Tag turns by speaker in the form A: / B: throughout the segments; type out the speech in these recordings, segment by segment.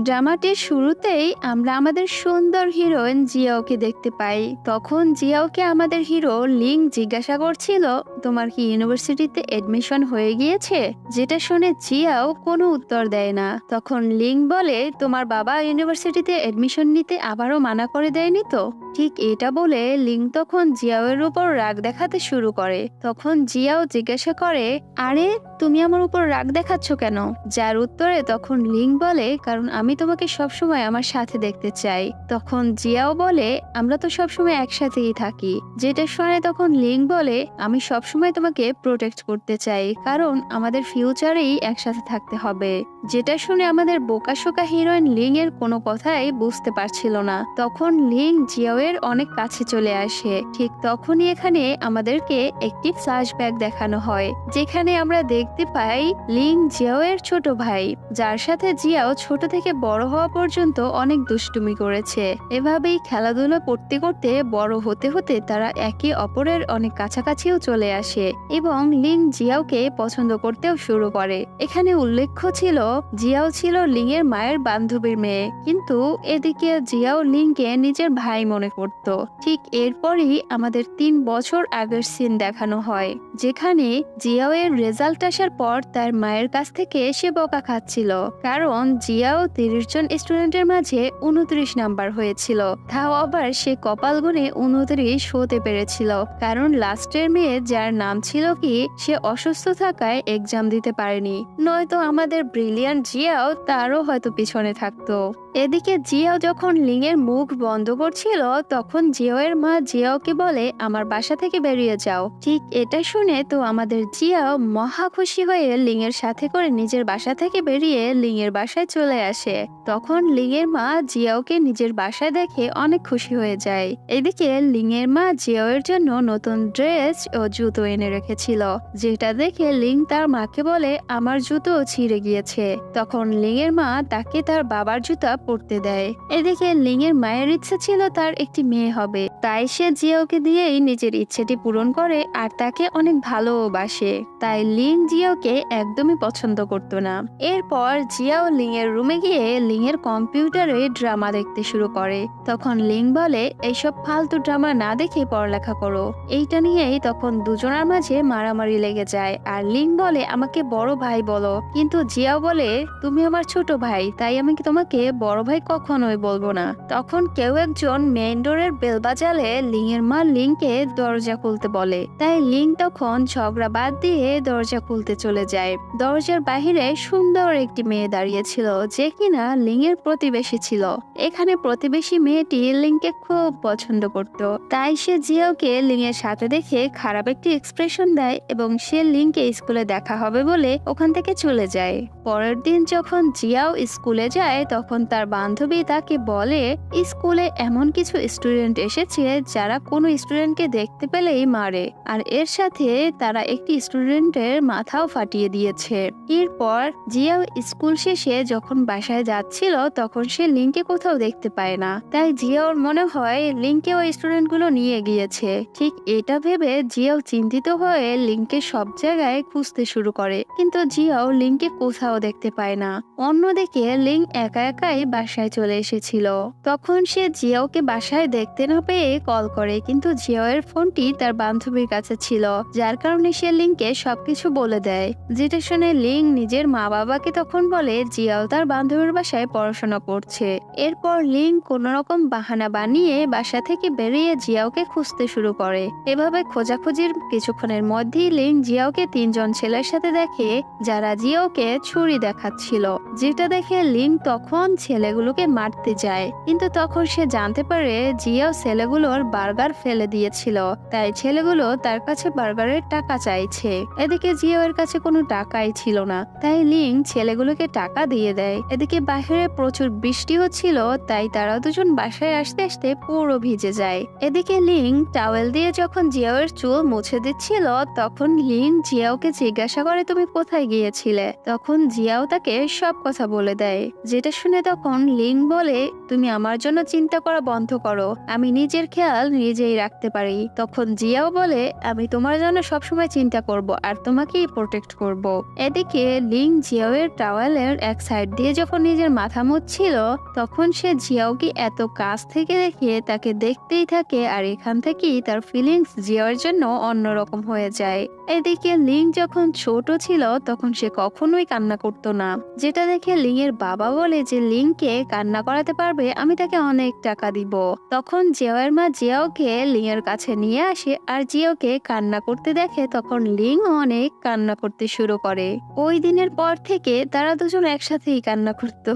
A: ড্রামাটির শুরুতেই আমরা আমাদের সুন্দর হিরোইন জিয়াওকে দেখতে পাই। তখন জিয়াওকে আমাদের হিরো লিং জিজ্ঞাসা করছিল, তোমার কি ইউনিভার্সিটিতে এডমিশন হয়ে গিয়েছে? যেটা শুনে জিয়াও কোনো উত্তর দেয় না। তখন লিং বলে, তোমার বাবা ইউনিভার্সিটিতে এডমিশন নিতে আবারও মানা করে দেয়নি তো? ঠিক এটা বলে লিং তখন জিয়াওয়ের উপর রাগ দেখাতে শুরু করে। তখন জিয়াও জিজ্ঞাসা করে, আরে তুমি আমার উপর রাগ দেখাচ্ছ কেন? যার উত্তরে তখন লিং বলে, কারণ আমি তোমাকে সবসময় আমার সাথে দেখতে চাই। তখন জিয়াও বলে, আমরা তো সবসময় একসাথেই থাকি। যেটা শুনে তখন লিং বলে, আমি সবসময় তোমাকে প্রোটেক্ট করতে চাই, কারণ আমাদের ফিউচারেই একসাথে থাকতে হবে। যেটা শুনে আমাদের বোকাশোকা হিরোইন লিং এর কোনো কথাই বুঝতে পারছিল না। তখন লিং জিয়াওয়ের অনেক কাছে চলে আসে। ঠিক তখনই এখানে আমাদেরকে একটি ফ্ল্যাশব্যাক দেখানো হয়, যেখানে আমরা দেখতে পাই লিং জিয়াওয়ের ছোট ভাই, যার সাথে জিয়াও ছোট থেকে বড় হওয়া পর্যন্ত অনেক দুষ্টুমি করেছে। এভাবেই খেলাধুলা করতে করতে বড় হতে হতে তারা একে অপরের অনেক কাছাকাছিও চলে আসে এবং লিং জিয়াওকে পছন্দ করতেও শুরু করে। এখানে উল্লেখ্য ছিল, জিয়াও ছিল লিং এর মায়ের বান্ধবীর মেয়ে, কিন্তু এদিকে জিয়াও লিংকে নিজের ভাই মনে করত। ঠিক এরপরই আমাদের 3 বছর আগের সিন দেখানো হয়, যেখানে জিয়াও এর রেজাল্ট আসার পর তার মায়ের কাছ থেকে সে বকা খাচ্ছিল, কারণ জিয়াও 30 জন স্টুডেন্টের মাঝে 29 নাম্বার হয়েছিল। তাও আবার সে কপাল গুনে 29 হতে পেরেছিল, কারণ লাস্টের মেয়ে যার নাম ছিল কি, সে অসুস্থ থাকায় এক্সাম দিতে পারেনি, নয়তো আমাদের ব্রিলিয়ান্ট জিয়াও তারও হয়তো পিছনে থাকতো। এদিকে জিয়াও যখন লিং এর মুখ বন্ধ করছিল, তখন জিয়াওয়ের মা জিয়াওকে বলে, আমার বাসা থেকে বেরিয়ে যাও। ঠিক এটা শুনে তো আমাদের জিয়াও মহা খুশি হয়ে লিং এর সাথে করে নিজের বাসা থেকে বেরিয়ে লিং এর বাসায় চলে আসে। তখন লিং এর মা জিয়াওকে নিজের বাসায় দেখে অনেক খুশি হয়ে যায়। এদিকে লিং এর মা জিয়াওয়ের জন্য নতুন ড্রেস ও জুতো এনে রেখেছিল, যেটা দেখে লিং তার মাকে বলে, আমার জুতো ছিঁড়ে গিয়েছে। তখন লিং এর মা তাকে তার বাবার জুতা পরতে দেয়। এদিকে লিং এর মায়ের ইচ্ছে ছিল তার একটি মেয়ে হবে, তাই সে জিয়াওকে দিয়েই নিজের ইচ্ছেটি পূরণ করে আর তাকে অনেক ভালোবাসে। তাই লিং জিয়াওকে একদমই পছন্দ করতো না। এরপর জিয়াও লিং এর রুমে গিয়ে লিং এর কম্পিউটারে ড্রামা দেখতে শুরু করে। তখন লিং বলে, এইসব ফালতু ড্রামা না দেখে পড়ালেখা করো। এইটা নিয়েই তখন দুজনের মাঝে মারামারি লেগে যায়, আর লিং বলে, আমাকে বড় ভাই বলো। কিন্তু জিয়াও বলে, তুমি আমার ছোট ভাই, তাই আমি তোমাকে বড় ভাই কখনোই বলবো না। তখন কেউ একজন মেইন ডোরের বেল বাজালে লিং এর মা লিংকে দরজা খুলতে বলে, তাই লিং তখন ঝগড়া বাদ দিয়ে দরজা খুলতে চলে যায়। দরজার বাহিরে সুন্দর একটি মেয়ে দাঁড়িয়েছিল, যে কিনা লিং এর প্রতিবেশী ছিল। এখানে প্রতিবেশী মেয়েটি লিংকে খুব পছন্দ করত, তাই সে জিয়াওকে লিং এর সাথে দেখে খারাপ একটি এক্সপ্রেশন দেয় এবং সে লিংকে স্কুলে দেখা হবে বলে ওখান থেকে চলে যায়। পরের দিন যখন জিয়াও স্কুলে যায়, তখন তার বান্ধবী তাকে বলে, স্কুলে এমন কিছু স্টুডেন্ট এসেছে যারা কোনো স্টুডেন্টকে দেখতে পেলেই মারে, আর এর সাথে তারা একটি স্টুডেন্টের মাথাও ফাটিয়ে দিয়েছে। এরপর জিয়াও স্কুল শেষে যখন বাসায় যাচ্ছিল, তখন সে লিংকে কোথাও দেখতে পায় না। তাই জিয়াওর মনে হয় লিংকে ওই স্টুডেন্টগুলো নিয়ে গিয়েছে। ঠিক এটা ভেবে জিয়াও চিন্তিত হয়ে লিংকে সব জায়গায় খুঁজতে শুরু করে, কিন্তু জিয়াও লিংকে কোথাও দেখতে পায় না। অন্যদিকে লিং একা একাই বাসায় চলে এসেছিল। তখন সে জিয়াওকে বাসায় দেখতে না পেয়ে কল করে, কিন্তু জিয়াওয়ের ফোনটি তার বান্ধবীর কাছে ছিল, যার কারণে সে লিংকে সবকিছু বলে দেয়। যেটা শুনে লিং নিজের মা বাবাকে তখন বলে জিয়াও তার বান্ধবীর বাসায় পড়াশোনা করছে। এরপর লিং কোন রকম বাহানা বানিয়ে বাসা থেকে বেরিয়ে জিয়াওকে খুঁজতে শুরু করে। এভাবে খোঁজাখুঁজির কিছুক্ষণের মধ্যেই লিং জিয়াওকে 3 জন ছেলের সাথে দেখে, যারা জিয়াওকে ছুরি দেখাচ্ছিল। যেটা দেখে লিং তখন ছেলেগুলোকে মারতে যায়, কিন্তু তখন সে জানতে পারে জিয়াও ছেলেগুলোর বার্গার ফেলে দিয়েছিল, তাই ছেলেগুলো তার কাছে বার্গারের টাকা চাইছে। এদিকে জিয়াওয়ের কাছে কোনো টাকাই ছিল না, তাই লিং ছেলেগুলোকে টাকা দিয়ে দেয়। এদিকে বাইরে প্রচুর বৃষ্টি হচ্ছিল, তাই তারা দুজন বাসায় আসতে আসতে পুরো ভিজে যায়। এদিকে লিং টাওয়েল দিয়ে যখন জিয়াওয়ের চুল মুছে দিচ্ছিল তখন লিং জিয়াওকে জিজ্ঞাসা করে তুমি কোথায় গিয়েছিলে। তখন জিয়াও তাকে সব কথা বলে দেয়, যেটা শুনে তখন লিং বলে তুমি আমার জন্য চিন্তা করা বন্ধ করো, আমি নিজের খেয়াল নিজেই রাখতে পারি। তখন জিয়াও বলে আমি তোমার জন্য সবসময় চিন্তা করব আর তোমাকেই প্রোটেক্ট করব। এদিকে লিং জিয়াওয়ের টাওয়ালের এক সাইড দিয়ে যখন নিজের মাথা মুছছিল তখন সে জিয়াওকে এত কাছ থেকে দেখে তাকে দেখতেই থাকে আর এখান থেকেই তার ফিলিংস জিয়াওর জন্য অন্যরকম হয়ে যায়। এদিকে লিং যখন ছোট ছিল তখন সে কখনোই কান্না করতো না, যেটা দেখে লিং এর বাবা বলে যে লিংকে কান্না করাতে পারবে আমি তাকে অনেক টাকা দিব। তখন জিয়াওয়ের মা জিয়াওকে লিং এর কাছে নিয়ে আসে আর জিয়াওকে কান্না করতে দেখে তখন লিং অনেক কান্না করতে শুরু করে। ওই দিনের পর থেকে তারা দুজন একসাথেই কান্না করতো,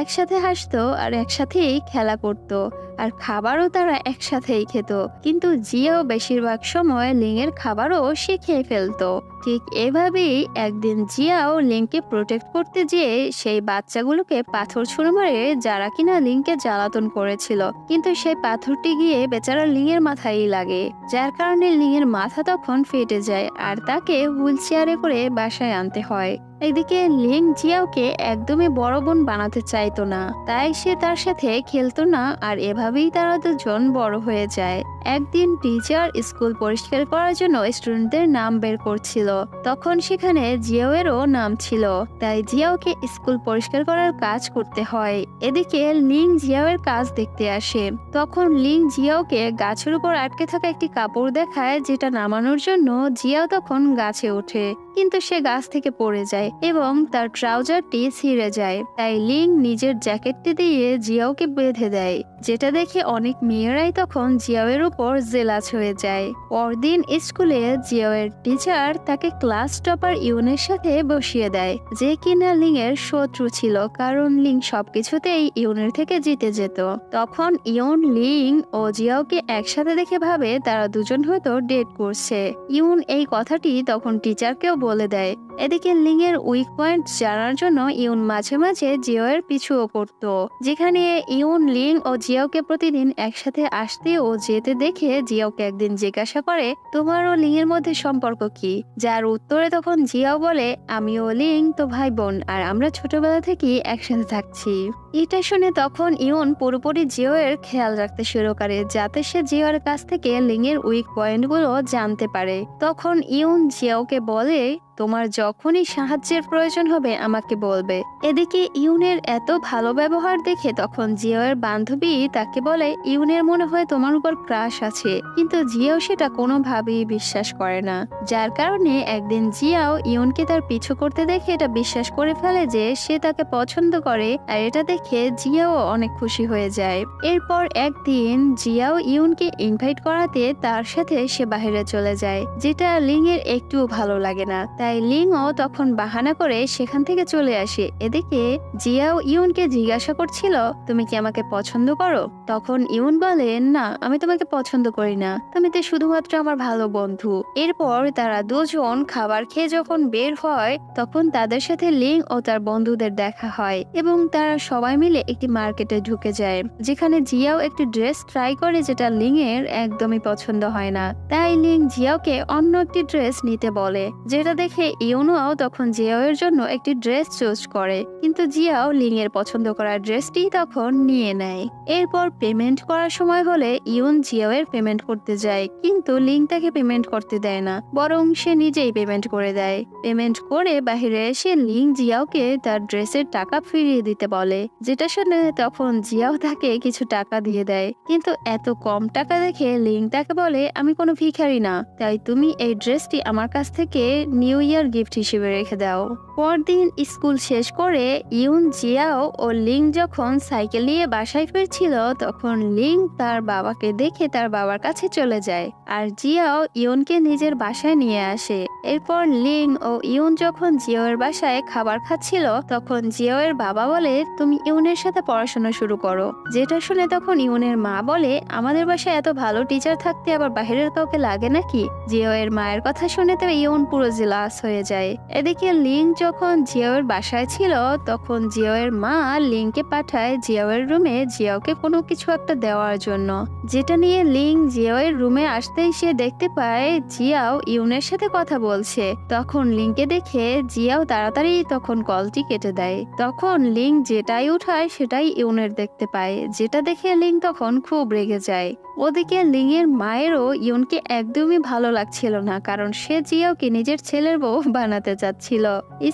A: একসাথে হাসতো আর একসাথেই খেলা করতো আর খাবারও তারা একসাথেই খেত। কিন্তু জিয়াও বেশিরভাগ সময় লিং এর খাবারও সে খেয়ে ফেলতো। ঠিক এভাবেই একদিন জিয়াও লিংকে প্রোটেক্ট করতে যেয়ে সেই বাচ্চাগুলোকে পাথর ছুঁড়ে মারে যারা কিনা লিংকে জ্বালাতন করেছিল, কিন্তু সেই পাথরটি গিয়ে বেচারা লিং এর মাথায় লাগে, যার কারণে লিং এর মাথা তখন ফেটে যায় আর তাকে হুইল চেয়ারে করে বাসায় আনতে হয়। এদিকে লিং জিয়াওকে একদমই বড় বোন বানাতে চাইতো না, তাই সে তার সাথে খেলতো না আর এভাবেই তারা দুজন বড় হয়ে যায়। একদিন টিচার স্কুল পরিষ্কার করার জন্য স্টুডেন্টদের নাম বের করছিল, তখন সেখানে জিয়াওয়েরও নাম ছিল, তাই জিয়াওকে স্কুল পরিষ্কার করার কাজ করতে হয়। এদিকে লিং জিয়াওয়ের কাজ দেখতে আসে, তখন লিং জিয়াওকে গাছের উপর আটকে থাকা একটি কাপড় দেখায় যেটা নামানোর জন্য জিয়াও তখন গাছে ওঠে, কিন্তু সে গাছ থেকে পড়ে যায় এবং তার ট্রাউজারটি ছিঁড়ে যায়। তাই লিং নিজের জ্যাকেটটি দিয়ে জিয়াওকে বেঁধে দেয়, যেটা দেখে অনেক মেয়েরাই তখন জিয়াওয়ের উপর জেলাস হয়ে যায়। পরদিন স্কুলে জিয়াওয়ের টিচার তাকে ক্লাস টপার ইউনের সাথে বসিয়ে দেয়, যে কিনা লিং এর শত্রু ছিল, কারণ লিং সবকিছুতেই ইউনের থেকে জিতে যেত। তখন ইউন লিং ও জিয়াওকে একসাথে দেখে ভাবে তারা দুজন হয়তো ডেট করছে। ইউন এই কথাটি তখন টিচারকেও বলে দেয়। এদিকে লিং এর উইক পয়েন্ট জানার জন্য ইউন মাঝে মাঝে জিয়াওয়ের পিছুও পড়ত, যেখানে ইউন লিং ও জিয়াওকে প্রতিদিন একসাথে আসতে ও যেতে দেখে জিয়াওকে একদিন জিজ্ঞাসা করে তোমার ও লিং এর মধ্যে সম্পর্ক কি, যার উত্তরে তখন জিয়াও বলে আমি ও লিং তো ভাই বোন আর আমরা ছোটবেলা থেকেই একসাথে থাকছি। এটা শুনে তখন ইউন পুরোপুরি জিয়াওয়ের খেয়াল রাখতে শুরু করে যাতে সে জিয়াওয়ের কাছ থেকে লিং এর উইক পয়েন্টগুলো জানতে পারে। তখন ইউন জিয়াওকে বলে তোমার যখনই সাহায্যের প্রয়োজন হবে আমাকে বলবে। এদিকে ইউনের এত ভালো ব্যবহার দেখে তখন জিয়াওয়ের বান্ধবী তাকে বলে ইউনের মনে হয় তোমার উপর ক্রাশ আছে, কিন্তু জিয়াও সেটা কোনোভাবেই বিশ্বাস করে না, যার কারণে একদিন জিয়াও ইউনকে তার পিছু করতে দেখে এটা বিশ্বাস করে ফেলে যে সে তাকে পছন্দ করে, আর এটা দেখে জিয়াও অনেক খুশি হয়ে যায়। এরপর একদিন জিয়াও ইউনকে ইনভাইট করাতে তার সাথে সে বাইরে চলে যায়, যেটা লিং এর একটুও ভালো লাগে না, তাই লিংও তখন বাহানা করে সেখান থেকে চলে আসে। এদিকে জিয়াও ইউনকে জিজ্ঞাসা করছিল তুমি কি আমাকে পছন্দ করো। তখন ইউন বলে না আমি তোমাকে পছন্দ করি না, তুমি তো শুধুমাত্র আমার ভালো বন্ধু। এরপর তারা দুজন খাবার খেয়ে যখন বের হয় তখন তাদের সাথে লিং ও তার বন্ধুদের দেখা হয় এবং তারা সবাই মিলে একটি মার্কেটে ঢুকে যায়, যেখানে জিয়াও একটি ড্রেস ট্রাই করে যেটা লিং এর একদমই পছন্দ হয় না, তাই লিং জিয়াওকে অন্য একটি ড্রেস নিতে বলে, যেটা দেখে ইউনও তখন জিয়াওয়ের জন্য একটি ড্রেস চুজ করে, কিন্তু জিয়াও লিং এর পছন্দ করা ড্রেসটি তখন নিয়ে নেয়। এরপর পেমেন্ট করার সময় হলে ইউন জিয়াওয়ের পেমেন্ট করতে যায়, কিন্তু লিং তাকে পেমেন্ট করতে দেয় না, বরং সে নিজেই পেমেন্ট করে দেয়। পেমেন্ট করে বাহিরে এসে লিং জিয়াওকে তার ড্রেসের টাকা ফিরিয়ে দিতে বলে, যেটা শুনে তখন জিয়াও তাকে কিছু টাকা দিয়ে দেয়, কিন্তু এত কম টাকা দেখে লিং তাকে বলে আমি কোনো ভিখারি না, তাই তুমি এই ড্রেসটি আমার কাছ থেকে নিউ ইয়ার গিফট হিসেবে রেখে দাও। পরদিন স্কুল শেষ করে ইউন জিয়াও ও লিং যখন সাইকেল নিয়ে বাসায় ফিরছিল তখন লিং তার বাবাকে দেখে তার বাবার কাছে চলে যায় আর জিয়াও ইউনকে নিজের বাসায় নিয়ে আসে। এরপর লিং ও ইউন যখন জিয়াওয়ের বাসায় খাবার খাচ্ছিল তখন জিয়াওয়ের বাবা বলে তুমি ইউনের সাথে পড়াশোনা শুরু করো, যেটা শুনে তখন ইউনের মা বলে আমাদের বাসায় এত ভালো টিচার থাকতে আবার বাহিরের কাউকে লাগে নাকি। জিয়াওয়ের মায়ের কথা শুনে তো ইউন পুরো জেলাস হয়ে যায়। এদিকে লিং যখন জিয়াওয়ের বাসায় ছিল তখন জিয়াওয়ের মা লিংকে পাঠায় জিয়াওয়ের রুমে জিয়াওকে কোনো কিছু একটা দেওয়ার জন্য, যেটা নিয়ে লিং জিয়াওয়ের রুমে আসতেই সে দেখতে পায় জিয়াও ইউনের সাথে কথা বলছে। তখন লিংকে দেখে জিয়াও তাড়াতাড়ি তখন কলটি কেটে দেয়। তখন লিং যেটাই উঠায় সেটাই ইউনের দেখতে পায়, যেটা দেখে লিং তখন খুব রেগে যায়। ওদিকে লিং এর মায়েরও ইউনকে একদমই ভালো লাগছিল না, কারণ সে জিয়াওকে নিজের ছেলের বউ বানাতে চাচ্ছিল।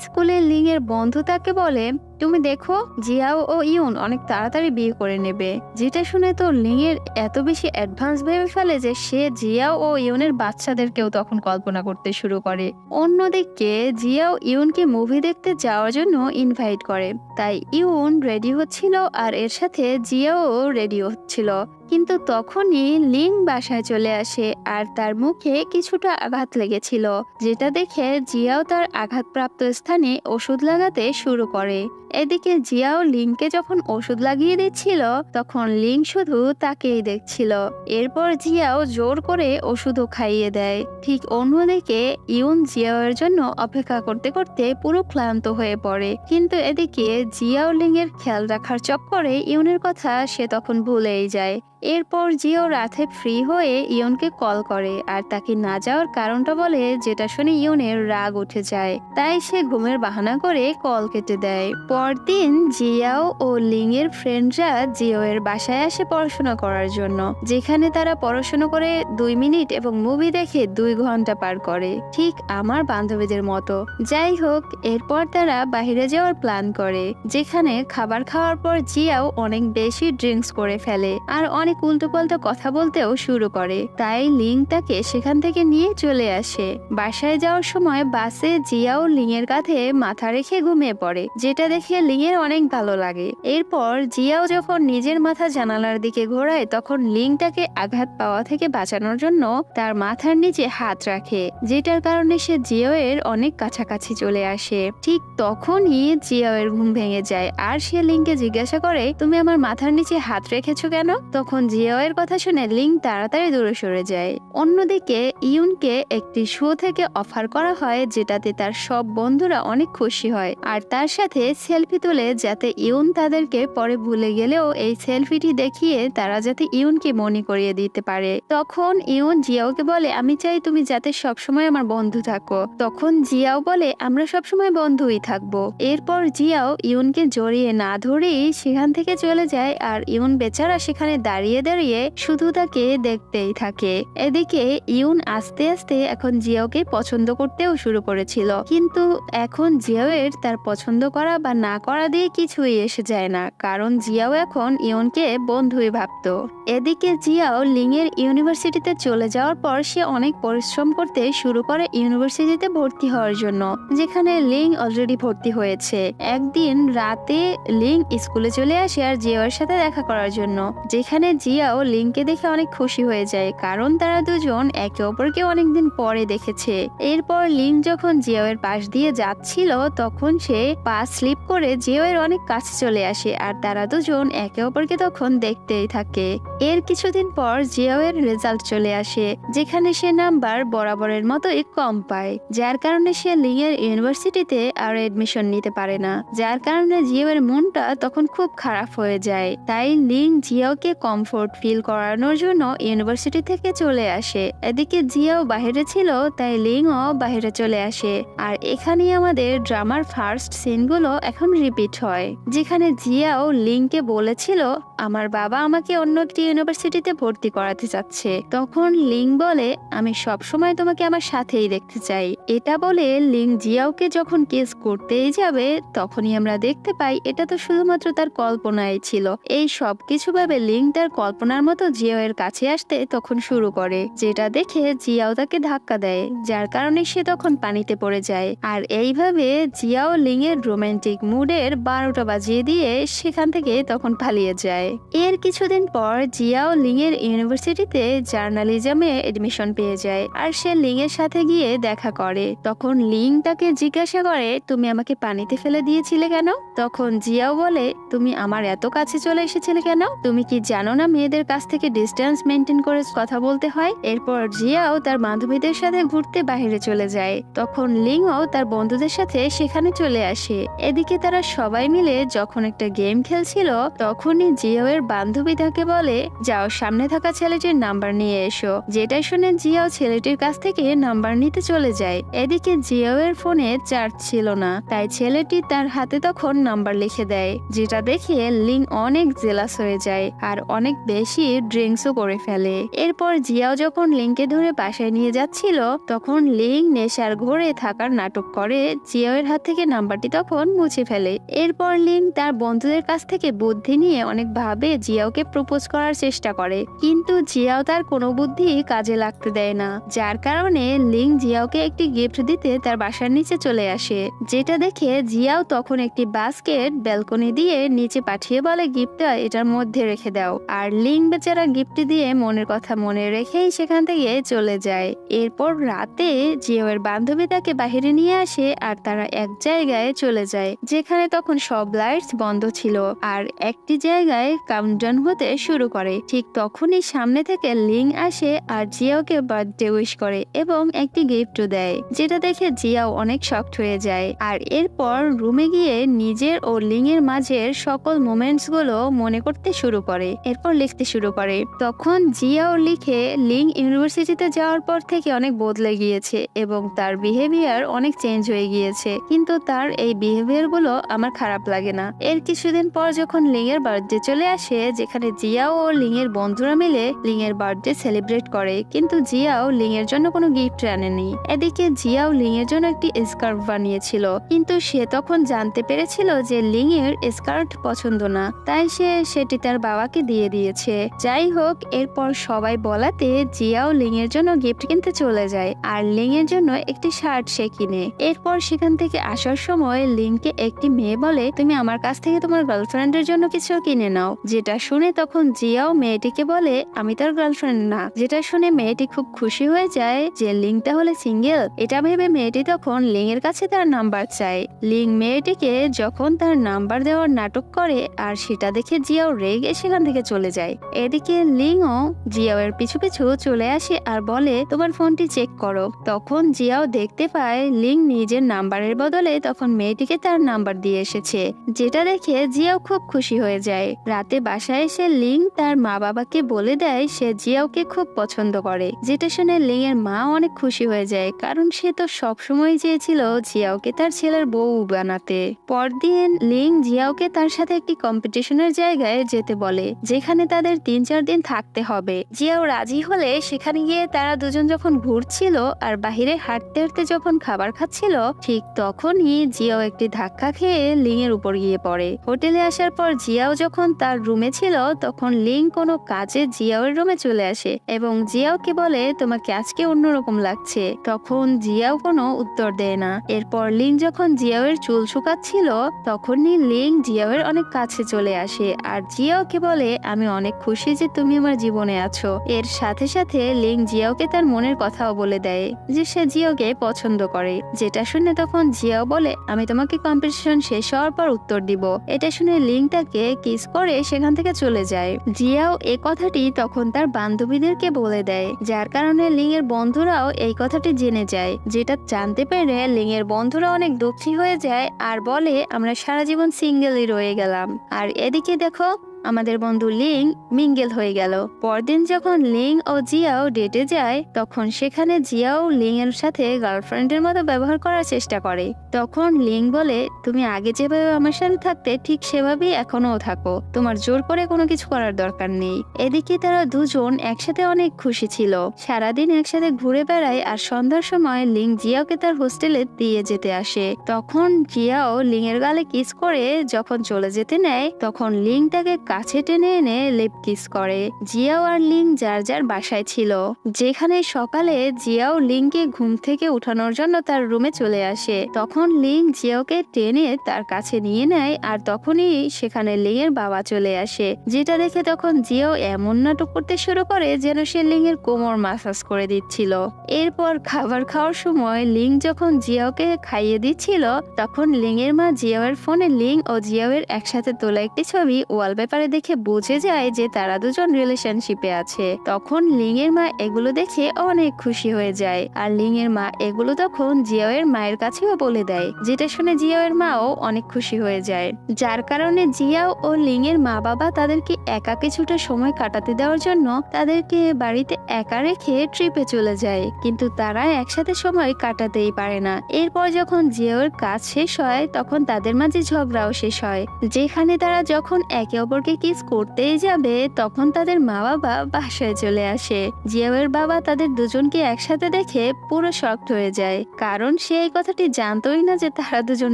A: স্কুলে লিং এর বন্ধু তাকে বলে, তুমি দেখো জিয়াও ও ইউন অনেক তাড়াতাড়ি বিয়ে করে নেবে। যেটা শুনে তো লিং এর এত বেশি অ্যাডভান্স ভেবে ফেলে যে সে জিয়াও ও ইউনের বাচ্চাদেরকেও তখন কল্পনা করতে শুরু করে। অন্যদিকে জিয়াও ইউনকে মুভি দেখতে যাওয়ার জন্য ইনভাইট করে, তাই ইউন রেডি হচ্ছিল আর এর সাথে জিয়াও রেডি হচ্ছিল। কিন্তু তখনই লিং বাসায় চলে আসে আর তার মুখে কিছুটা আঘাত লেগেছিল, যেটা দেখে জিয়াও তার আঘাতপ্রাপ্ত স্থানে ওষুধ লাগাতে শুরু করে। এদিকে জিয়াও লিংকে যখন ওষুধ লাগিয়ে দিচ্ছিল তখন লিং শুধু তাকেই দেখছিল। এরপর জিয়াও জোর করে ওষুধও খাইয়ে দেয়। ঠিক অন্যদিকে ইউন জিয়াওয়ের জন্য অপেক্ষা করতে করতে পুরো ক্লান্ত হয়ে পড়ে, কিন্তু এদিকে জিয়াও লিং এর খেয়াল রাখার চক্করে ইউনের কথা সে তখন ভুলেই যায়। এরপর জিয়াও রাতে ফ্রি হয়ে ইউনকে কল করে আর তাকে না যাওয়ার কারণটা বলে, যেটা শুনে ইউনের রাগ উঠে যায়। তাই সে ঘুমের বাহানা করে কল কেটে দেয়। পরদিন জিয়াও ও লিং এর ফ্রেন্ডরা জিও এর বাসায় আসে পড়াশোনা করার জন্য, যেখানে তারা পড়াশোনা করে 2 মিনিট এবং মুভি দেখে 2 ঘন্টা পার করে, ঠিক আমার বান্ধবীদের মতো। যাই হোক, এরপর তারা বাইরে যাওয়ার প্ল্যান করে, যেখানে খাবার খাওয়ার পর জিয়াও অনেক বেশি ড্রিঙ্কস করে ফেলে আর অনেক উল্টোপাল্টা কথা বলতেও শুরু করে। তাই লিং তাকে সেখান থেকে নিয়ে চলে আসে। বাসায় যাওয়ার সময় বাসে জিয়াও লিং এর কাঁধে মাথা রেখে ঘুমিয়ে পড়ে, যেটা দেখে লিং এর অনেক ভালো লাগে। এরপর জিয়াও যখন নিজের মাথা জানালার দিকে ঘোরায় তখন লিং তাকে আঘাত পাওয়া থেকে বাঁচানোর জন্য তার মাথার নিচে হাত রাখে, যেটার কারণে সে জিয়াও এর অনেক কাছাকাছি চলে আসে। ঠিক তখনই জিয়াও এর ঘুম ভেঙে যায় আর সে লিংকে জিজ্ঞাসা করে, তুমি আমার মাথার নিচে হাত রেখেছো কেন? তখন জিয়াও এর কথা শুনে লিং তাড়াতাড়ি দূরে সরে যায়। অন্যদিকে ইউনকে একটি শো থেকে অফার করা হয়, যেটাতে তার সব বন্ধুরা অনেক খুশি হয় আর তার সাথে সেলফি তুলে, যাতে ইউন তাদেরকে পরে ভুলে গেলেও এই সেলফিটি দেখিয়ে তারা যাতে ইউনকে মনে করিয়ে দিতে পারে। তখন ইউন জিয়াওকে বলে, আমি চাই তুমি যাতে সবসময় আমার বন্ধু থাকো। তখন জিয়াও বলে, আমরা সবসময় বন্ধুই থাকবো। এরপর জিয়াও ইউনকে জড়িয়ে না ধরেই সেখান থেকে চলে যায় আর ইউন বেচারা সেখানে দাঁড়িয়ে দাঁড়িয়ে শুধু তাকে দেখতেই থাকে। এদিকে ইউন আস্তে আস্তে এখন জিয়াওকে পছন্দ করতেও শুরু করেছিল, কিন্তু এখন জিয়াওয়ের তার পছন্দ করা বা না করা দিয়ে কিছুই এসে যায় না, কারণ জিয়াও এখন ইউনকে বন্ধুই ভাবতো। এদিকে জিয়াও লিং এর ইউনিভার্সিটিতে চলে যাওয়ার পর সে অনেক পরিশ্রম করতে শুরু করে ইউনিভার্সিটিতে ভর্তি হওয়ার জন্য, যেখানে লিং অলরেডি ভর্তি হয়েছে। একদিন রাতে লিং স্কুলে চলে আসে আর জিয়াওর সাথে দেখা করার জন্য, যেখানে জিয়াও লিংকে দেখে অনেক খুশি হয়ে যায়, কারণ তারা দুজন একে অপরকে অনেকদিন পরে দেখেছে। এরপর লিং যখন জিয়াওয়ের পাশ দিয়ে যাচ্ছিল তখন সে পা স্লিপ করে জিয়াওয়ের অনেক কাছে চলে আসে আর তারা দুজন একে অপরকে তখন দেখতেই থাকে। এর কিছুদিন পর জিয়াওয়ের রেজাল্ট চলে আসে, যেখানে সে নাম্বার বরাবরের মতোই কম পায়, যার কারণে সে লিং এর ইউনিভার্সিটিতে আর এডমিশন নিতে পারে না, যার কারণে জিয়াওয়ের মনটা তখন খুব খারাপ হয়ে যায়। তাই লিং জিয়াওকে কমফোর্ট ফিল করানোর জন্য ইউনিভার্সিটি থেকে চলে আসে। এদিকে জিয়াও বাহিরে ছিল, তাই লিংও বাহিরে চলে আসে। আর এখানেই আমাদের ড্রামার ফার্স্ট সিনগুলো এখন রিপিট হয়, যেখানে জিয়াও লিংকে বলেছিল, আমার বাবা আমাকে অন্য একটি ইউনিভার্সিটিতে ভর্তি করাতে চাচ্ছে। তখন লিং বলে, আমি সবসময় তোমাকে আমার সাথেই দেখতে চাই। এটা বলে লিং জিয়াওকে যখন কিস করতেই যাবে তখনই আমরা দেখতে পাই এটা তো শুধুমাত্র তার কল্পনাই ছিল। এই সব কিছু ভাবে লিং তার কল্পনার মতো জিয়াও এর কাছে আসতে তখন শুরু করে, যেটা দেখে জিয়াও তাকে ধাক্কা দেয়, যার কারণে সে তখন পানিতে পড়ে যায়। আর এইভাবে জিয়াও লিং এর রোমান্টিক মুডের 12টা বাজিয়ে দিয়ে সেখান থেকে তখন পালিয়ে যায়। যায়। এর কিছুদিন পর জিয়াও লিং এর ইউনিভার্সিটিতে জার্নালিজমে এডমিশন পেয়ে যায় আর সে লিং এর সাথে গিয়ে দেখা করে। তখন লিং তাকে জিজ্ঞাসা করে, তুমি আমাকে পানিতে ফেলে দিয়েছিলে কেন? তখন জিয়াও বলে, তুমি আমার এত কাছে চলে এসেছিলে কেন? তুমি কি জানো না মেয়েদের কাছ থেকে ডিস্টেন্স মেনটেন করে কথা বলতে হয়? এরপর জিয়াও তার বান্ধবীদের সাথে ঘুরতে বাইরে চলে যায়। তখন লিংও তার বন্ধুদের সাথে সেখানে চলে আসে। এদিকে তারা সবাই মিলে যখন একটা গেম খেলছিল তখনই জিয়াও এর বান্ধবী তাকে বলে, যাও সামনে থাকা ছেলেটির নাম্বার নিয়ে এসো। যেটা শুনে জিয়াও ছেলেটির কাছ থেকে নাম্বার নিতে চলে যায়। এদিকে জিয়াও এর ফোনে চার্জ ছিল না, তাই ছেলেটি তার হাতে তখন নাম্বার লিখে দেয়। যেটা দেখে লিং অনেক জেলাস হয়ে যায় আর অনেক বেশি ড্রিঙ্কসও করে ফেলে। এরপর জিয়াও যখন লিংকে ধরে বাসায় নিয়ে যাচ্ছিল তখন লিং নেশার ঘোরে থাকার নাটক করে জিয়াও এর হাত থেকে নাম্বারটি তখন মুছে ফেলে। এরপর লিং তার বন্ধুদের কাছ থেকে বুদ্ধি নিয়ে অনেকভাবে জিয়াওকে প্রপোজ করার চেষ্টা করে, কিন্তু জিয়াও তার কোনো বুদ্ধি কাজে লাগতে দেয় না। যার কারণে লিং জিয়াওকে একটি গিফট দিতে তার বাসার নিচে চলে আসে। যেটা দেখে জিয়াও তখন একটি বাস্কেট ব্যালকনি দিয়ে নিচে পাঠিয়ে বলে, গিফটটা এটার মধ্যে রেখে দাও। আর লিং বেচারা গিফট দিয়ে মনের কথা মনে রেখেই সেখান থেকে চলে যায়। এরপর রাতে জিয়াও এর বান্ধবী তাকে বাহিরে নিয়ে আসে আর তারা এক জায়গায় চলে যায় যেখানে তখন সব লাইটস বন্ধ ছিল আর একটি জায়গায় কাউন্টডাউন হতে শুরু করে। ঠিক তখনই সামনে থেকে লিং আসে আর জিয়াওকে বার্থডে উইশ করে এবং একটি গিফটও দেয়। যেটা দেখে জিয়াও অনেক শকড হয়ে যায় আর এরপর রুমে গিয়ে নিজের ও লিং এর মাঝের সকল মোমেন্টস গুলো মনে করতে শুরু করে। এরপর লিখতে শুরু করে। তখন জিয়াও লিখে, লিং ইউনিভার্সিটিতে যাওয়ার পর থেকে অনেক বদলে গিয়েছে এবং তার বিহেভিয়ার অনেক চেঞ্জ হয়ে গিয়েছে, কিন্তু তার এই বিহেভিয়ার গুলো আমার খারাপ লাগে না। এর কিছুদিন পর যখন লিং এর বার্থডে চলে আসে যেখানে জিয়াও ও লিং এর বন্ধুরা মিলে লিং এর বার্থডে সেলিব্রেট করে, কিন্তু জিয়াও লিং এর জন্য কোনো গিফট আনেনি। এদিকে জিয়াও লিং এর জন্য একটি স্কার্ফ বানিয়েছিল, কিন্তু সে তখন জানতে পেরেছিল যে লিং এর স্কার্ট পছন্দ না, তাই সে সেটি তার বাবাকে দিয়ে দিয়েছে। যাই হোক, এরপর সবাই বলাতে জিয়াও লিং এর জন্য গিফট কিনতে চলে যায় আর লিং এর জন্য একটি শার্ট সে কিনে। এরপর সেখান থেকে আসার সময় লিংকে একটি মেয়ে বলে, তুমি আমার কাছ থেকে তোমার গার্লফ্রেন্ডের জন্য কিছু কিনে নাও। যেটা শুনে তখন জিয়াও মেয়েটিকে বলে, আমি তার গার্লফ্রেন্ড না। যেটা শুনে মেয়েটি খুব খুশি হয়ে যায় যে লিং তাহলে সিঙ্গেল। এটা ভেবে মেয়েটি তখন লিং এর কাছে তার নাম্বার চায়। লিং মেয়েটিকে যখন তার নাম্বার দেওয়ার নাটক করে আর সেটা দেখে জিয়াও রেগে সেখান থেকে চলে যায়। এদিকে লিংও জিয়াও এর পিছু পিছু চলে আসে আর বলে, তোমার ফোনটি চেক করো। তখন জিয়াও দেখতে পায় লিং নিজের নাম্বারের বদলে তখন মেয়েটিকে তার নাম্বার দিয়ে এসেছে। যেটা দেখে জিয়াও খুব খুশি হয়ে যায়। রাতে বাসায় এসে লিং তার মা বাবাকে বলে দেয় সে জিয়াওকে খুব পছন্দ করে। যেটা শুনে লিং এর মা অনেক খুশি হয়ে যায়, কারণ সে তো সবসময় চেয়েছিল জিয়াওকে তার ছেলের বউ বানাতে। পরদিন লিং জিয়াওকে তার সাথে একটি কম্পিটিশনের জায়গায় যেতে বলে যেখানে তাদের 3-4 দিন থাকতে হবে। জিয়াও রাজি হলে সেখানে গিয়ে তারা দুজন যখন ঘুরছিল আর বাহিরে হাঁটতে হাঁটতে যখন খাবার খাচ্ছিল ঠিক তখনই জিয়াও একটি ধাক্কা খেয়ে লিং এর উপর গিয়ে পড়ে। হোটেলে আসার পর জিয়াও যখন তার রুমে ছিল তখন লিং কোনো কাজে জিয়াও এর রুমে চলে আসে এবং জিয়াওকে বলে, তোমাকে আজকে অন্যরকম লাগছে। তখন জিয়াও কোনো উত্তর দেয় না। এরপর লিং যখন জিয়াও এর চুল শুকাচ্ছিল তখনই লিং জিয়াও এর অনেক কাছে চলে আসে আর জিয়াওকে বলে, আমি অনেক খুশি যে তুমি আমার জীবনে আছো। এর সাথে সাথে লিং জিয়াওকে তার মনের কথাও বলে দেয় যে সে জিয়াওকে পছন্দ করে। যেটা শুনে তখন জিয়াও বলে, আমি তোমাকে কম্পিটিশন শেষ হওয়ার পর উত্তর দিব। এটা শুনে লিং তাকে কিস করে সেখান থেকে চলে যায়। জিয়াও এই কথাটি তখন তার বান্ধবীদেরকে বলে দেয়, যার কারণে লিং এর বন্ধুরাও এই কথাটি জেনে যায়। যেটা জানতে পেরে লিং এর বন্ধুরা অনেক দুঃখী হয়ে যায় আর বলে, আমরা সারা জীবন সিঙ্গেলই রয়ে গেলাম। আর এদিকে দেখো আমাদের বন্ধু লিং মিঙ্গেল হয়ে গেল। পরদিন যখন লিং ও জিয়াও ডেটে যায় তখন সেখানে জিয়াও লিং এর সাথে গার্লফ্রেন্ডের মতো ব্যবহার করার চেষ্টা করে। তখন লিং বলে, তুমি আগে যেভাবে আমার সাথে থাকতে ঠিক সেভাবেই এখনো থাকো, তোমার জোর করে কোনো কিছু করার দরকার নেই। এদিকে তারা দুজন একসাথে অনেক খুশি ছিল, সারাদিন একসাথে ঘুরে বেড়ায় আর সন্ধ্যার সময় লিং জিয়াওকে তার হোস্টেলে দিয়ে যেতে আসে। তখন জিয়াও লিং এর গালে কিস করে যখন চলে যেতে নেয় তখন লিং তাকে কাছে টেনে এনে লিপ কিস করে। জিয়াও আর লিং যার যার বাসায় ছিল, যেখানে সকালে জিয়াও লিংকে ঘুম থেকে উঠানোর জন্য তার রুমে চলে আসে। তখন লিং জিয়াওকে টেনে তার কাছে নিয়ে নেয়, আর তখনই সেখানে লিং এর বাবা চলে আসে, যেটা দেখে তখন জিয়াও এমন নাটক করতে শুরু করে যেন সে লিং এর কোমর মাসাজ করে দিচ্ছিল। এরপর খাবার খাওয়ার সময় লিং যখন জিয়াওকে খাইয়ে দিচ্ছিল, তখন লিং এর মা জিয়াওয়ের ফোনে লিং ও জিয়াওয়ের একসাথে তোলা একটি ছবি ওয়ালপেপারে দেখে বুঝে যায় যে তারা দুজন রিলেশনশিপে আছে। তখন লিং এর মা এগুলো দেখে অনেক খুশি হয়ে যায়, আর লিং এর মা এগুলো তখন জিয়াওয়ের মায়ের কাছেও বলে দেয়, যেটা শুনে জিয়াওয়ের মাও অনেক খুশি হয়ে যায়। যার কারণে জিয়াও ও লিং এর মা বাবা তাদেরকে একা কিছুটা সময় কাটাতে দেওয়ার জন্য তাদেরকে বাড়িতে একা রেখে ট্রিপে চলে যায়, কিন্তু তারা একসাথে সময় কাটাতেই পারে না। এরপর যখন জিয়াওয়ের কাজ শেষ হয় তখন তাদের মাঝে ঝগড়াও শেষ হয়, যেখানে তারা যখন একে অপরকে কিস করতেই যাবে তখন তাদের মা বাবা বাসায় চলে আসে। জিয়াওয়ের বাবা তাদের দুজনকে একসাথে দেখে পুরো শকড হয়ে যায়, কারণ সে এই কথাটি জানতোই না যে তারা দুজন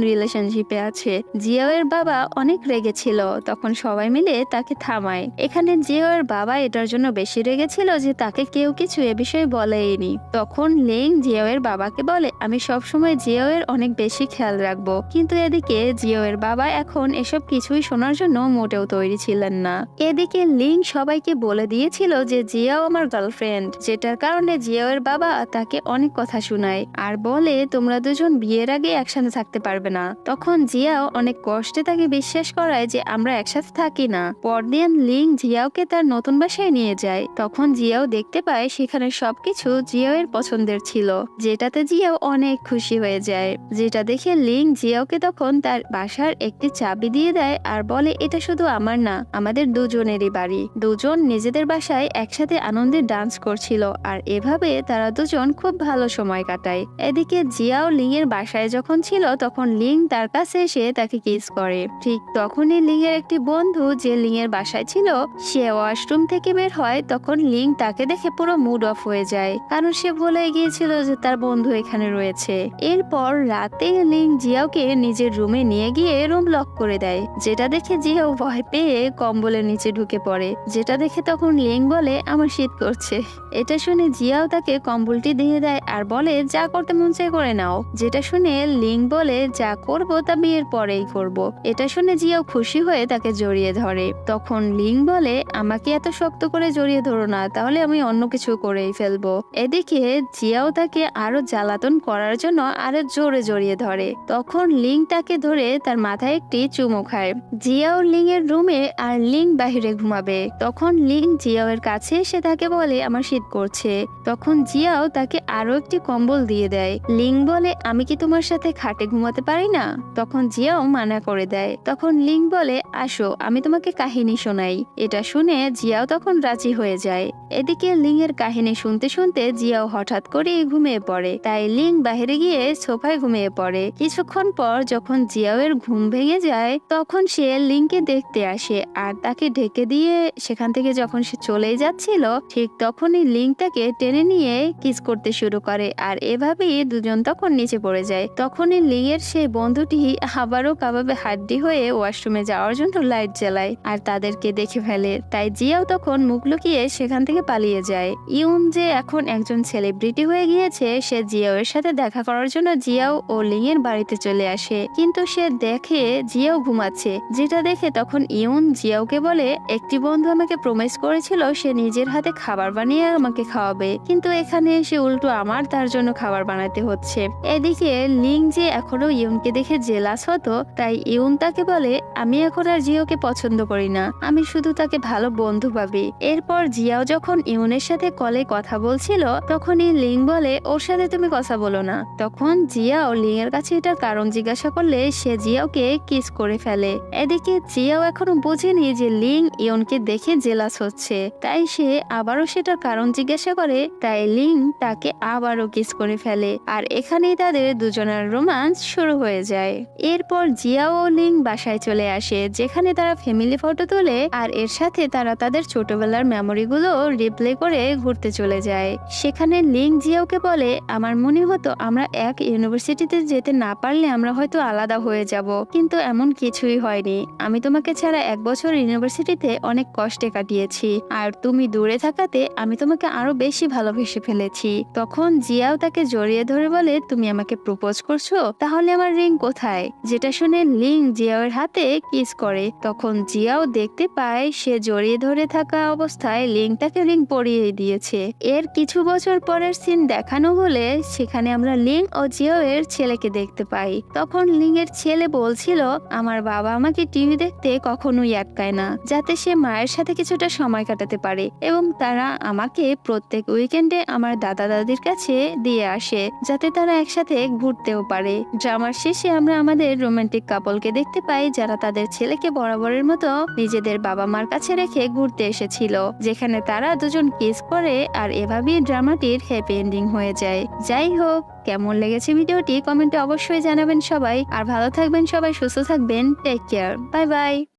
A: রিলেশনশিপে আছে। জিয়াওয়ের বাবা অনেক রেগেছিল, তখন সবাই মিলে তাকে থামায়। এখানে জিয়াওয়ের বাবা এটার জন্য বেশি রেগেছিল যে তাকে কেউ কিছু এ বিষয়ে বলেইনি। তখন লিং জিয়াওয়ের বাবাকে বলে, আমি সবসময় জিয়াওয়ের অনেক বেশি খেয়াল রাখবো, কিন্তু এদিকে জিয়াওয়ের বাবা এখন এসব কিছুই শোনার জন্য মোটেও তৈরি ছিলেন না। এদিকে লিং সবাইকে বলে দিয়েছিল যে জিয়াও আমার গার্লফ্রেন্ড, যেটার কারণে জিয়াওয়ের বাবা তাকে অনেক কথা শোনায় আর বলে তোমরা দুজন বিয়ের আগে একসাথে থাকতে পারবে না। তখন জিয়াও অনেক কষ্টে তাকে বিশ্বাস করায় যে আমরা একসাথে থাকি না। পরদিন লিং জিয়াওকে তার নতুন বাসায় নিয়ে যায়। তখন জিয়াও দেখতে পায় সেখানে সবকিছু জিয়াওয়ের পছন্দের ছিল, যেটাতে জিয়াও অনেক খুশি হয়ে যায়। যেটা দেখে লিং জিয়াওকে তখন তার বাসার একটি চাবি দিয়ে দেয় আর বলে এটা শুধু আমার না, আমাদের দুজনেরই বাড়ি। দুজন নিজেদের বাসায় একসাথে আনন্দে ডান্স করছিল, আর এভাবে তারা দুজন খুব ভালো সময় কাটায়। এদিকে জিয়াও লিং এর বাসায় যখন ছিল তখন লিং তার কাছে এসে তাকে কিস করে। ঠিক তখনই লিং এর একটি বন্ধু যে লিং এর বাসায় ছিল সে ওয়াশরুম থেকে বের হয়। তখন লিং তাকে দেখে পুরো মুড অফ হয়ে যায়, কারণ সে ভুলে গিয়েছিল যে তার বন্ধু এখানে রয়েছে। এরপর রাতে লিং জিয়াওকে নিজের রুমে নিয়ে গিয়ে রুম লক করে দেয়, যেটা দেখে জিয়াও ভয় পেয়ে কম্বলের নিচে ঢুকে পড়ে। যেটা দেখে তখন লিং বলে আমার শীত করছে। এটা শুনে জিয়াও তাকে কম্বলটি দিয়ে দেয় আর বলে যা করতে মন চায় করে নাও। যেটা শুনে লিং বলে যা করবো তা বিয়ের পরেই করব। এটা শুনে জিয়াও খুশি হয়ে তাকে জড়িয়ে ধরে। তখন লিং বলে আমাকে এত শক্ত করে জড়িয়ে ধরো না, তাহলে আমি অন্য কিছু করেই ফেলবো। এদিকে জিয়াও তাকে আরো জ্বালাতন করার জন্য আরো জোরে জড়িয়ে ধরে। তখন লিং তাকে ধরে তার মাথায় একটি চুমু খায়। জিয়াও লিং এর রুমে আর লিং বাহিরে ঘুমাবে। তখন লিং জিয়াও এর কাছে এসে তাকে বলে আমার শীত করছে। তখন জিয়াও তাকে আরো একটি কম্বল দিয়ে দেয়। লিং বলে আমি কি তোমার সাথে খাটে ঘুমাতে পারি না? তখন জিয়াও মানা করে দেয়। তখন লিং বলে আসো আমি তোমাকে কাহিনী শোনাই। এটা শুনে জিয়াও তখন রাজি হয়ে যায়। এদিকে লিং এর কাহিনী শুনতে শুনতে জিয়াও হঠাৎ করে ঘুমিয়ে পড়ে, তাই লিং বাহিরে গিয়ে সোফায় ঘুমিয়ে পড়ে। কিছুক্ষণ পর যখন জিয়াও এর ঘুম ভেঙে যায় তখন সে লিংকে দেখতে আসে আর তাকে ঢেকে দিয়ে সেখান থেকে যখন সে চলে যাচ্ছিল ঠিক তখনই লিং তাকে টেনে নিয়ে কিস করতে শুরু করে, আর এভাবেই দুজন তখন নিচে পড়ে যায়। তখনই লিং এর সেই বন্ধুটি আবারও কাবাবে হাড্ডি হয়ে ওয়াশরুমে যাওয়ার জন্য লাইট জ্বালায় আর তাদেরকে দেখে ফেলে। তাই জিয়াও তখন মুখ লুকিয়ে সেখান থেকে পালিয়ে যায়। ইউন যে এখন একজন সেলিব্রিটি হয়ে গিয়েছে সে জিয়াও এর সাথে দেখা করার জন্য জিয়াও ও লিং এর বাড়িতে চলে আসে, কিন্তু সে দেখে জিয়াও ঘুমাচ্ছে। যেটা দেখে তখন ইউন জিয়াওকে বলে একটি বন্ধু আমাকে প্রমিস করেছিল সে নিজের হাতে খাবার বানিয়ে আমাকে খাওয়াবে, কিন্তু এখানে এসে উল্টো আমার তার জন্য খাবার বানাতে হচ্ছে। এদিকে লিং যে এখনো ইউনকে দেখে জেলাস হতো, তাই ইউন তাকে বলে আমি এখন আর জিয়াওকে পছন্দ করি না, আমি শুধু তাকে ভালো বন্ধু ভাবি। এরপর জিয়াও যখন ইউনের সাথে কলে কথা বলছিল তখনই লিং বলে ওর সাথে তুমি কথা বলো না। তখন জিয়াও লিং এর কাছে এটার কারণ জিজ্ঞাসা করলে সে জিয়াওকে কিস করে ফেলে। এদিকে জিয়াও এখনো বোঝেনি যে লিং ইউনকে দেখে জেলাস হচ্ছে, তাই সে আবারও সেটার কারণ জিজ্ঞাসা করে, তাই লিং তাকে আবারও কিস করে ফেলে। আর এখানেই তাদের দুজনের রোমান্স শুরু হয়ে যায়। এরপর জিয়াও ও লিং বাসায় চলে আসে, যেখানে তারা ফ্যামিলি ফটো তোলে আর এর সাথে তারা তাদের ছোটবেলার মেমোরিগুলো রিপ্লে করে ঘুরতে চলে যায়। সেখানে লিং জিয়াওকে বলে আমার মনে হতো আমরা এক ইউনিভার্সিটিতে যেতে না পারলে আমরা হয়তো আলাদা হয়ে যাব, কিন্তু এমন কিছুই হয়নি। আমি তোমাকে ছাড়া 1 বছর ইউনিভার্সিটিতে অনেক কষ্টে কাটিয়েছি, আর তুমি দূরে থাকাতে আমি তোমাকে আরো বেশি ভালোবেসে ফেলেছি। তখন জিয়াও তাকে জড়িয়ে ধরে বলে, তুমি আমাকে প্রপোজ করছো, তাহলে আমার রিং কোথায়? যেটা শুনে লিং জিয়াওয়ের হাতে কিস করে। তখন জিয়াও দেখতে পায় সে জড়িয়ে ধরে থাকা অবস্থায় লিং তাকে রিং পরিয়ে দিয়েছে। এর কিছু বছর পরের সিন দেখানো হলে সেখানে আমরা লিং ও জিয়াও এর ছেলেকে দেখতে পাই। তখন লিং এর ছেলে বলছিল, আমার বাবা আমাকে টিভি দেখতে কখনোই আটকায় না, যাতে সে মায়ের সাথে কিছুটা সময় কাটাতে পারে, এবং তারা আমাকে প্রত্যেক উইকেন্ডে আমার দাদা দাদির কাছে দিয়ে আসে, যাতে তারা একসাথে ঘুরতেও পারে। ড্রামার শেষে আমরা আমাদের রোমান্টিক কাপলকে দেখতে পাই, যারা তাদের ছেলেকে বরাবরের মতো নিজেদের বাবা মার কাছে রেখে ঘুরতে এসেছিল, যেখানে তারা দুজন কিস করে, আর এভাবেই ড্রামাটির হ্যাপি এন্ডিং হয়ে যায়। যাই হোক, কেমন লেগেছে ভিডিওটি কমেন্টে অবশ্যই জানাবেন সবাই। আর ভালো থাকবেন সবাই, সুস্থ থাকবেন, টেক কেয়ার, বাই বাই।